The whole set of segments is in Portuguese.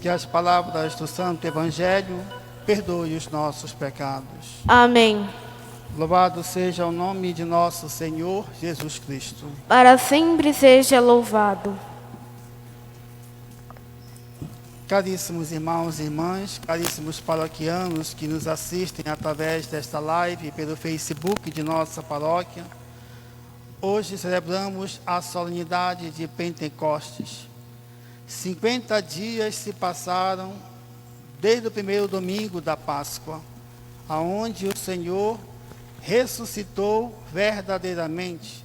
Que as palavras do Santo Evangelho perdoem os nossos pecados. Amém. Louvado seja o nome de nosso Senhor Jesus Cristo. Para sempre seja louvado. Caríssimos irmãos e irmãs, caríssimos paroquianos que nos assistem através desta live pelo Facebook de nossa paróquia, hoje celebramos a solenidade de Pentecostes. 50 dias se passaram desde o primeiro domingo da Páscoa, aonde o Senhor ressuscitou verdadeiramente.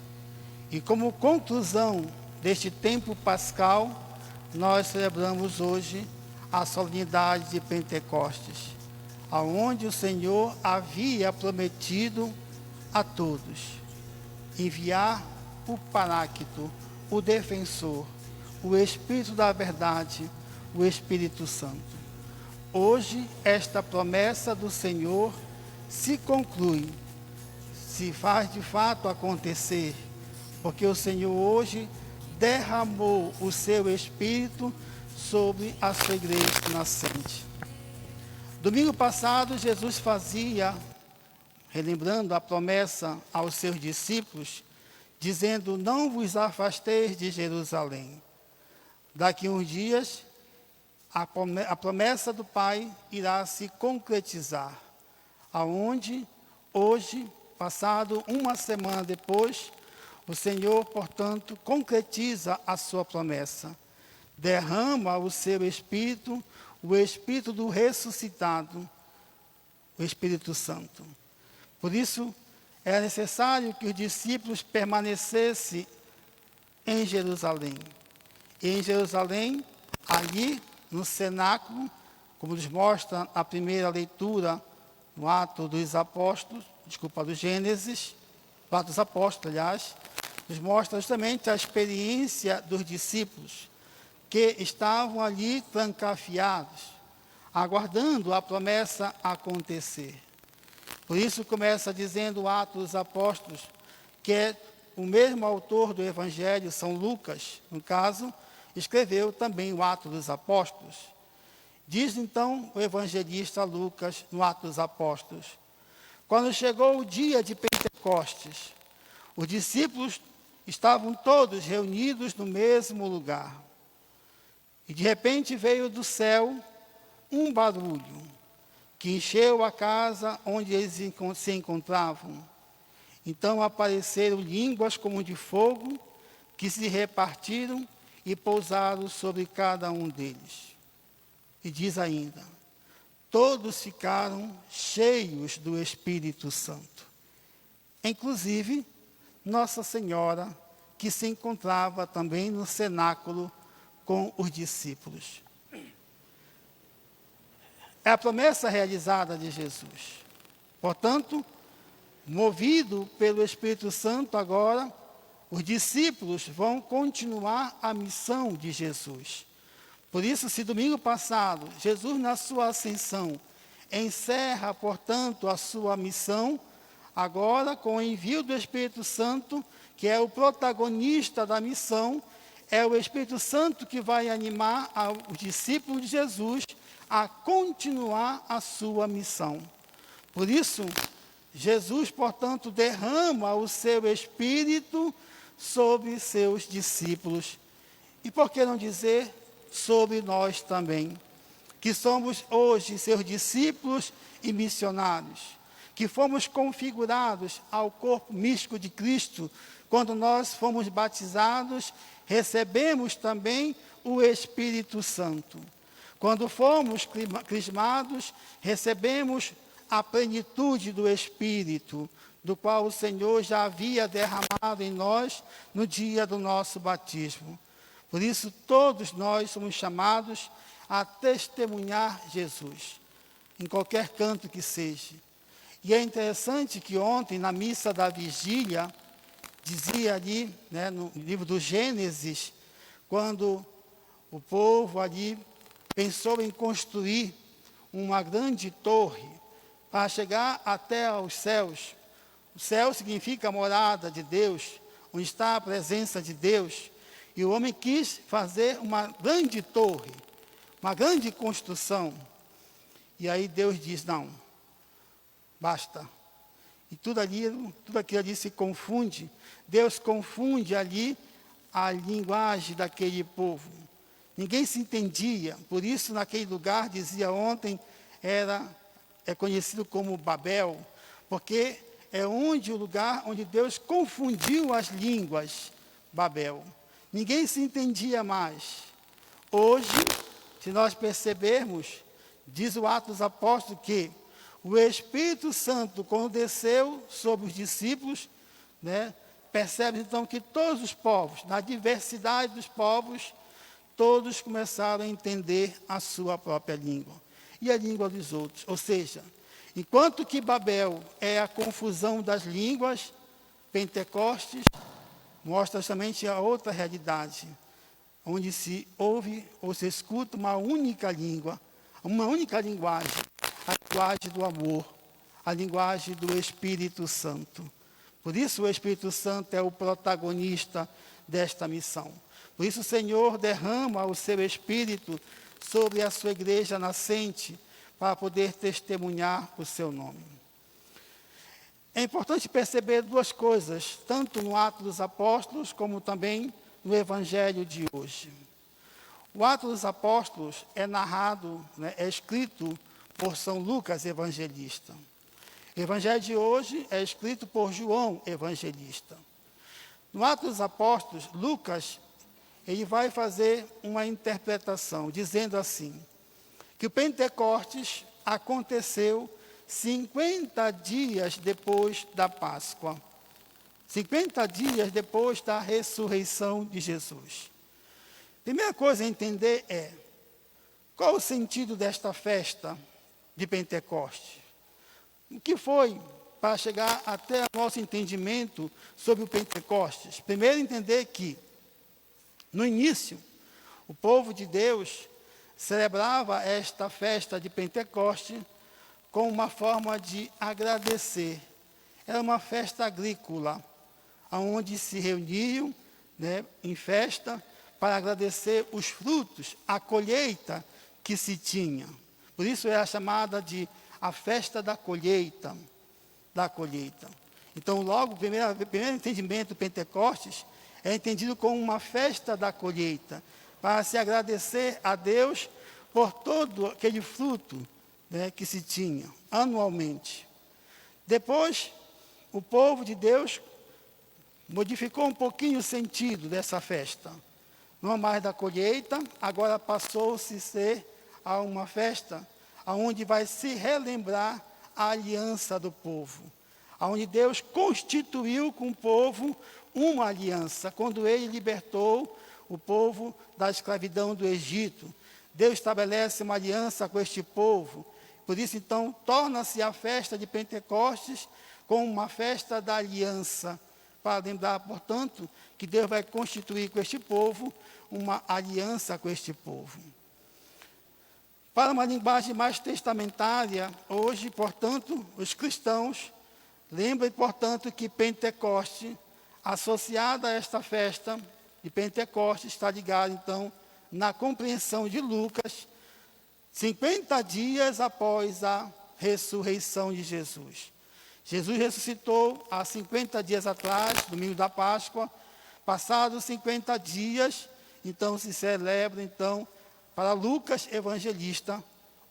E como conclusão deste tempo pascal, nós celebramos hoje a solenidade de Pentecostes, aonde o Senhor havia prometido a todos enviar o Paráclito, o Defensor, o Espírito da Verdade, o Espírito Santo. Hoje, esta promessa do Senhor se conclui, se faz de fato acontecer, porque o Senhor hoje derramou o seu Espírito sobre a sua igreja nascente. Domingo passado, Jesus fazia, relembrando a promessa aos seus discípulos, dizendo: não vos afasteis de Jerusalém. Daqui a uns dias, a promessa do Pai irá se concretizar, aonde hoje, passado uma semana depois, o Senhor, portanto, concretiza a sua promessa, derrama o seu Espírito, o Espírito do ressuscitado, o Espírito Santo. Por isso, é necessário que os discípulos permanecessem em Jerusalém. E em Jerusalém, ali no cenáculo, como nos mostra a primeira leitura no Ato dos Apóstolos, do Gênesis, o Ato dos Apóstolos, aliás, nos mostra justamente a experiência dos discípulos, que estavam ali trancafiados, aguardando a promessa acontecer. Por isso começa dizendo o Ato dos Apóstolos, que é o mesmo autor do Evangelho, São Lucas, no caso, escreveu também o Ato dos Apóstolos. Diz então o evangelista Lucas no Ato dos Apóstolos: quando chegou o dia de Pentecostes, os discípulos estavam todos reunidos no mesmo lugar. E de repente veio do céu um barulho que encheu a casa onde eles se encontravam. Então apareceram línguas como de fogo que se repartiram e pousaram sobre cada um deles. E diz ainda: todos ficaram cheios do Espírito Santo, inclusive Nossa Senhora, que se encontrava também no cenáculo com os discípulos. É a promessa realizada de Jesus. Portanto, movido pelo Espírito Santo agora, os discípulos vão continuar a missão de Jesus. Por isso, se domingo passado, Jesus, na sua ascensão, encerra, portanto, a sua missão, agora, com o envio do Espírito Santo, que é o protagonista da missão, é o Espírito Santo que vai animar os discípulos de Jesus a continuar a sua missão. Por isso, Jesus, portanto, derrama o seu Espírito sobre seus discípulos. E por que não dizer sobre nós também, que somos hoje seus discípulos e missionários, que fomos configurados ao corpo místico de Cristo, quando nós fomos batizados, recebemos também o Espírito Santo. Quando fomos crismados, recebemos a plenitude do Espírito, do qual o Senhor já havia derramado em nós no dia do nosso batismo. Por isso, todos nós somos chamados a testemunhar Jesus, em qualquer canto que seja. E é interessante que ontem, na missa da vigília, dizia ali, no livro do Gênesis, quando o povo ali pensou em construir uma grande torre para chegar até aos céus, O céu significa a morada de Deus, onde está a presença de Deus. E o homem quis fazer uma grande torre, uma grande construção. E aí Deus diz, não, basta. E tudo aquilo ali se confunde. Deus confunde ali a linguagem daquele povo. Ninguém se entendia. Por isso, naquele lugar, dizia ontem, é conhecido como Babel, porque é o lugar onde Deus confundiu as línguas, Babel. Ninguém se entendia mais. Hoje, se nós percebermos, diz o Atos dos Apóstolos que o Espírito Santo, quando desceu sobre os discípulos, percebe então que todos os povos, na diversidade dos povos, todos começaram a entender a sua própria língua e a língua dos outros. Ou seja, enquanto que Babel é a confusão das línguas, Pentecostes mostra justamente a outra realidade, onde se ouve ou se escuta uma única língua, uma única linguagem, a linguagem do amor, a linguagem do Espírito Santo. Por isso o Espírito Santo é o protagonista desta missão. Por isso o Senhor derrama o seu Espírito sobre a sua igreja nascente, para poder testemunhar o seu nome. É importante perceber duas coisas, tanto no Atos dos Apóstolos, como também no Evangelho de hoje. O Atos dos Apóstolos é narrado, é escrito por São Lucas, evangelista. O Evangelho de hoje é escrito por João, evangelista. No Atos dos Apóstolos, Lucas, ele vai fazer uma interpretação, dizendo assim, que o Pentecostes aconteceu 50 dias depois da Páscoa. 50 dias depois da ressurreição de Jesus. Primeira coisa a entender é, qual o sentido desta festa de Pentecostes? O que foi para chegar até o nosso entendimento sobre o Pentecostes? Primeiro entender que, no início, o povo de Deus celebrava esta festa de Pentecostes como uma forma de agradecer. Era uma festa agrícola, onde se reuniam em festa para agradecer os frutos, a colheita que se tinha. Por isso era chamada de a festa da colheita. Então, logo, o primeiro entendimento do Pentecostes é entendido como uma festa da colheita, para se agradecer a Deus por todo aquele fruto que se tinha anualmente. Depois, o povo de Deus modificou um pouquinho o sentido dessa festa. Não mais da colheita, agora passou-se a ser a uma festa onde vai se relembrar a aliança do povo, onde Deus constituiu com o povo uma aliança, quando Ele libertou o povo da escravidão do Egito. Deus estabelece uma aliança com este povo. Por isso, então, torna-se a festa de Pentecostes como uma festa da aliança, para lembrar, portanto, que Deus vai constituir com este povo uma aliança com este povo. Para uma linguagem mais testamentária, hoje, portanto, os cristãos lembram, portanto, que Pentecoste, associada a esta festa de Pentecostes, está ligado, então, na compreensão de Lucas, 50 dias após a ressurreição de Jesus. Jesus ressuscitou há 50 dias atrás, domingo da Páscoa. Passados 50 dias, então se celebra, então, para Lucas, evangelista,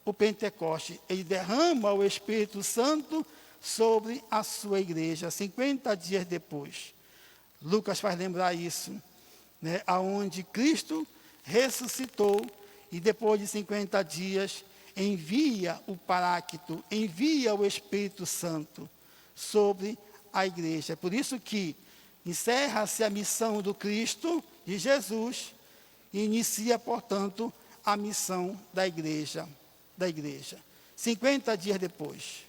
o Pentecoste. Ele derrama o Espírito Santo sobre a sua igreja, 50 dias depois. Lucas faz lembrar isso, aonde Cristo ressuscitou e depois de 50 dias envia o Paráclito, envia o Espírito Santo sobre a igreja. Por isso que encerra-se a missão do Cristo, de Jesus, e inicia, portanto, a missão da igreja. 50 dias depois.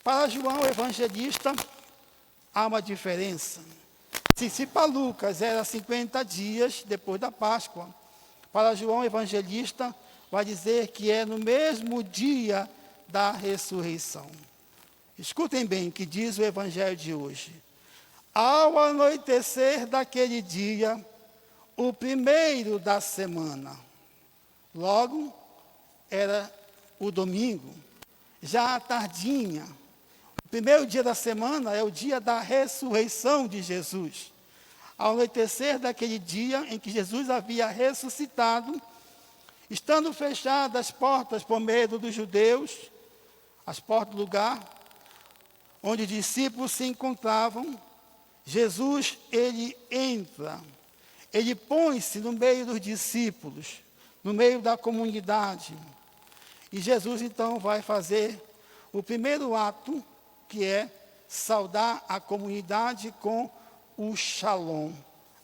Para João evangelista, há uma diferença. Se para Lucas era 50 dias depois da Páscoa, para João evangelista, vai dizer que é no mesmo dia da ressurreição. Escutem bem o que diz o Evangelho de hoje. Ao anoitecer daquele dia, o primeiro da semana, logo era o domingo, já à tardinha. O primeiro dia da semana é o dia da ressurreição de Jesus. Ao anoitecer daquele dia em que Jesus havia ressuscitado, estando fechadas as portas por medo dos judeus, as portas do lugar onde os discípulos se encontravam, Jesus, ele entra, ele põe-se no meio dos discípulos, no meio da comunidade. E Jesus, então, vai fazer o primeiro ato, que é saudar a comunidade com o shalom,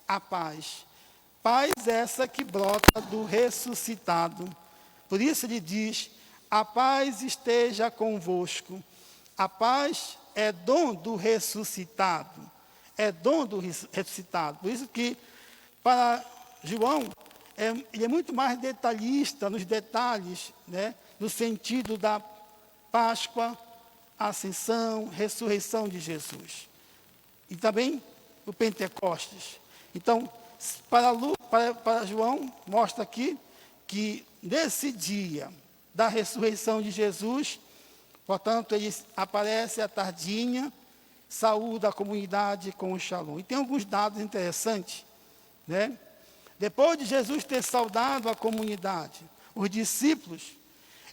a paz. Paz essa que brota do ressuscitado. Por isso ele diz, a paz esteja convosco. A paz é dom do ressuscitado. É dom do ressuscitado. Por isso que, para João, ele é muito mais detalhista nos detalhes, né? No sentido da Páscoa, ascensão, ressurreição de Jesus. E também o Pentecostes. Então, para João, mostra aqui que nesse dia da ressurreição de Jesus, portanto, ele aparece à tardinha, saúda a comunidade com o shalom. E tem alguns dados interessantes, né? Depois de Jesus ter saudado a comunidade, os discípulos,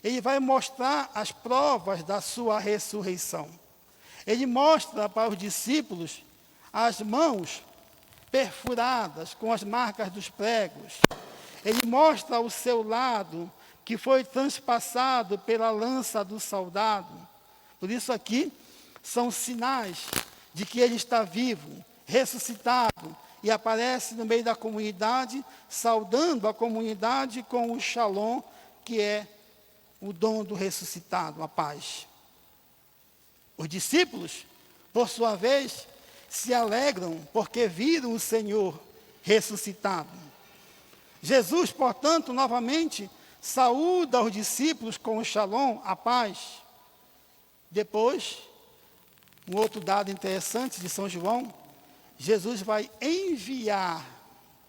ele vai mostrar as provas da sua ressurreição. Ele mostra para os discípulos as mãos perfuradas com as marcas dos pregos. Ele mostra o seu lado que foi transpassado pela lança do soldado. Por isso aqui são sinais de que ele está vivo, ressuscitado, e aparece no meio da comunidade, saudando a comunidade com o shalom, que é o dom do ressuscitado, a paz. Os discípulos, por sua vez, se alegram porque viram o Senhor ressuscitado. Jesus, portanto, novamente, saúda os discípulos com o shalom, a paz. Depois, um outro dado interessante de São João, Jesus vai enviar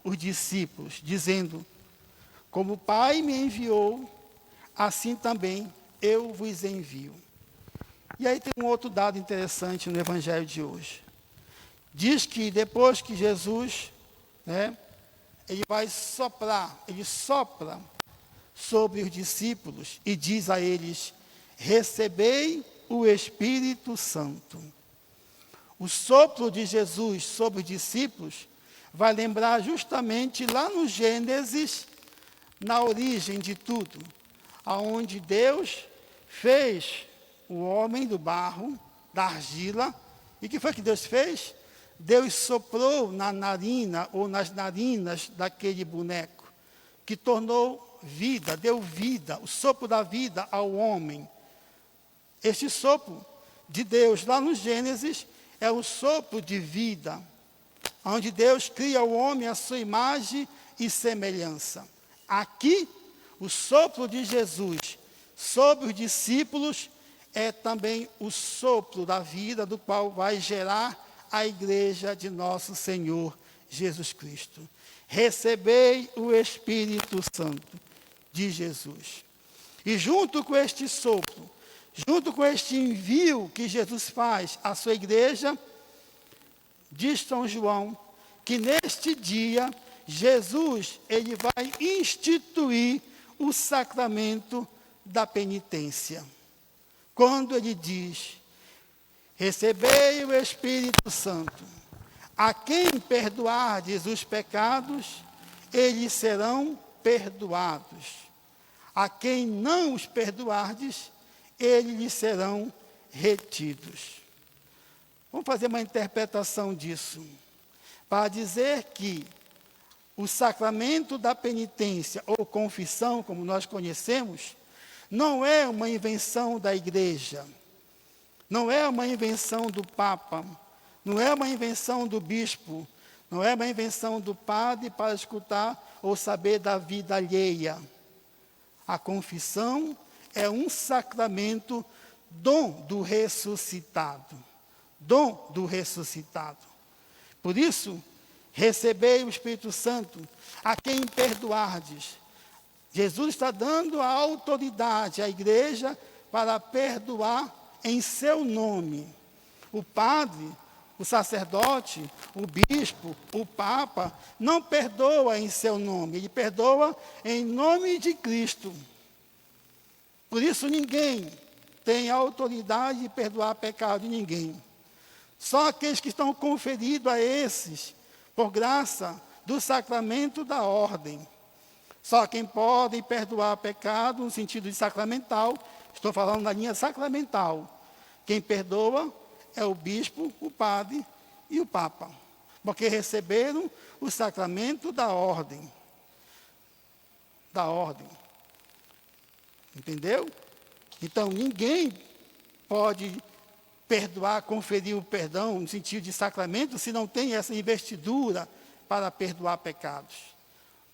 os discípulos, dizendo, como o Pai me enviou, assim também eu vos envio. E aí tem um outro dado interessante no Evangelho de hoje. Diz que depois que Jesus, ele vai soprar, ele sopra sobre os discípulos e diz a eles, recebei o Espírito Santo. O sopro de Jesus sobre os discípulos vai lembrar justamente lá no Gênesis, na origem de tudo, aonde Deus fez o homem do barro, da argila, e o que foi que Deus fez? Deus soprou na narina ou nas narinas daquele boneco, que tornou vida, deu vida, o sopro da vida ao homem. Este sopro de Deus, lá no Gênesis, é o sopro de vida, onde Deus cria o homem à sua imagem e semelhança. Aqui, o sopro de Jesus sobre os discípulos é também o sopro da vida, do qual vai gerar a igreja de nosso Senhor Jesus Cristo. Recebei o Espírito Santo de Jesus. E junto com este sopro, junto com este envio que Jesus faz à sua igreja, diz São João, que neste dia, Jesus, ele vai instituir o sacramento da penitência. Quando ele diz, recebei o Espírito Santo, a quem perdoardes os pecados, eles serão perdoados. A quem não os perdoardes, eles lhes serão retidos. Vamos fazer uma interpretação disso, para dizer que o sacramento da penitência, ou confissão, como nós conhecemos, não é uma invenção da igreja, não é uma invenção do Papa, não é uma invenção do bispo, não é uma invenção do padre para escutar ou saber da vida alheia. A confissão é um sacramento dom do ressuscitado. Dom do ressuscitado. Por isso, recebei o Espírito Santo, a quem perdoardes. Jesus está dando a autoridade à igreja para perdoar em seu nome. O padre, o sacerdote, o bispo, o papa, não perdoa em seu nome, ele perdoa em nome de Cristo. Por isso ninguém tem autoridade de perdoar pecado de ninguém. Só aqueles que estão conferidos a esses, por graça do sacramento da ordem. Só quem pode perdoar pecado no sentido de sacramental, estou falando na linha sacramental. Quem perdoa é o bispo, o padre e o papa, porque receberam o sacramento da ordem. Da ordem. Entendeu? Então, ninguém pode perdoar, conferir o perdão no sentido de sacramento, se não tem essa investidura para perdoar pecados.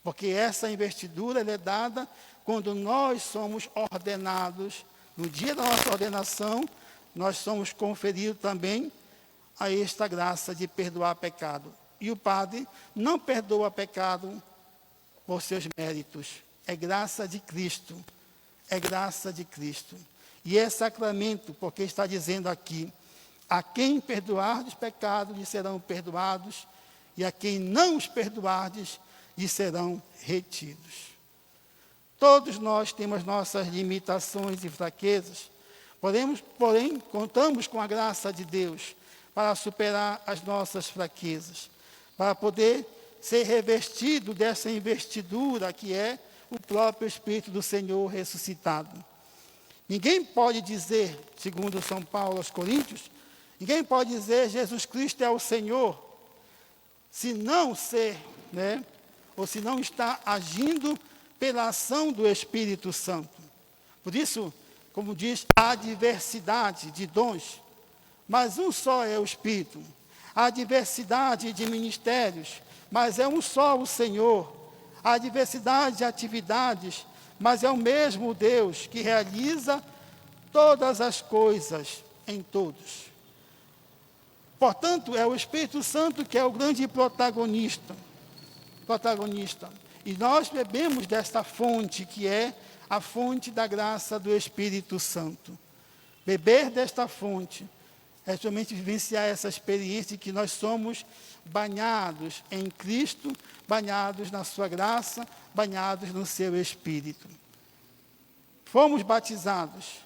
Porque essa investidura é dada quando nós somos ordenados. No dia da nossa ordenação, nós somos conferidos também a esta graça de perdoar pecado. E o padre não perdoa pecado por seus méritos. É graça de Cristo. É graça de Cristo. E é sacramento, porque está dizendo aqui, a quem perdoardes pecados, lhes serão perdoados, e a quem não os perdoardes, lhes serão retidos. Todos nós temos nossas limitações e fraquezas, porém, contamos com a graça de Deus para superar as nossas fraquezas, para poder ser revestido dessa investidura que é o próprio Espírito do Senhor ressuscitado. Ninguém pode dizer, segundo São Paulo aos Coríntios, ninguém pode dizer Jesus Cristo é o Senhor, se não ser, ou se não está agindo pela ação do Espírito Santo. Por isso, como diz, há diversidade de dons, mas um só é o Espírito. Há diversidade de ministérios, mas é um só o Senhor. Há diversidade de atividades, mas é o mesmo Deus que realiza todas as coisas em todos. Portanto, é o Espírito Santo que é o grande protagonista. E nós bebemos desta fonte, que é a fonte da graça do Espírito Santo. Beber desta fonte é somente vivenciar essa experiência de que nós somos banhados em Cristo, banhados na sua graça, banhados no seu Espírito. Fomos batizados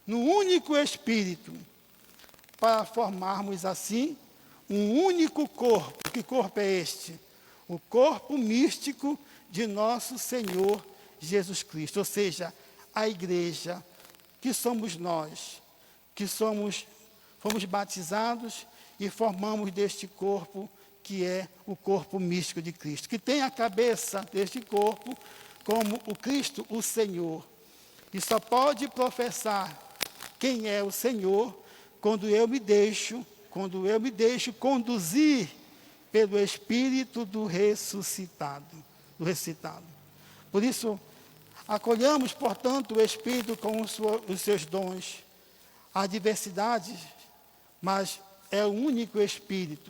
no único Espírito, para formarmos assim um único corpo. Que corpo é este? O corpo místico de nosso Senhor Jesus Cristo, ou seja, a igreja, que somos nós, que fomos batizados e formamos deste corpo, que é o corpo místico de Cristo, que tem a cabeça deste corpo como o Cristo, o Senhor. E só pode professar quem é o Senhor quando eu me deixo conduzir pelo Espírito do ressuscitado. Por isso, acolhamos, portanto, o Espírito com os seus dons. Há diversidade, mas é o único Espírito.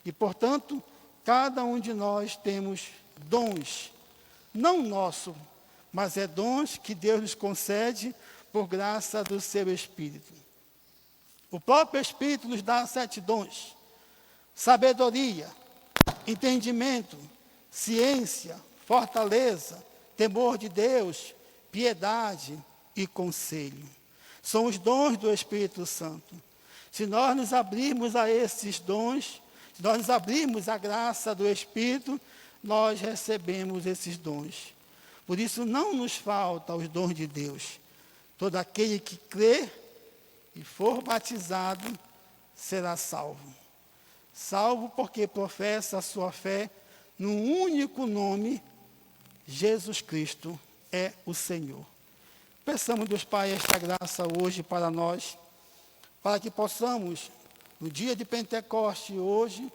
E, portanto, cada um de nós temos dons, não nosso, mas é dons que Deus nos concede por graça do seu Espírito. O próprio Espírito nos dá 7 dons: sabedoria, entendimento, ciência, fortaleza, temor de Deus, piedade e conselho. São os dons do Espírito Santo. Se nós nos abrirmos a esses dons, se nós nos abrirmos à graça do Espírito, nós recebemos esses dons. Por isso não nos faltam os dons de Deus. Todo aquele que crê e for batizado será salvo. Salvo porque professa a sua fé num único nome: Jesus Cristo é o Senhor. Peçamos, Deus Pai, esta graça hoje para nós, para que possamos, no dia de Pentecoste hoje,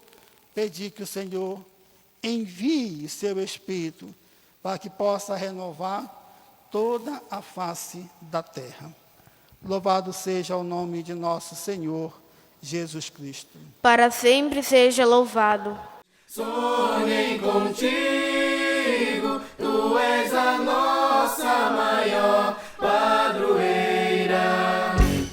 pedir que o Senhor envie seu Espírito, para que possa renovar toda a face da terra. Louvado seja o nome de nosso Senhor Jesus Cristo. Para sempre seja louvado. Sonhem contigo.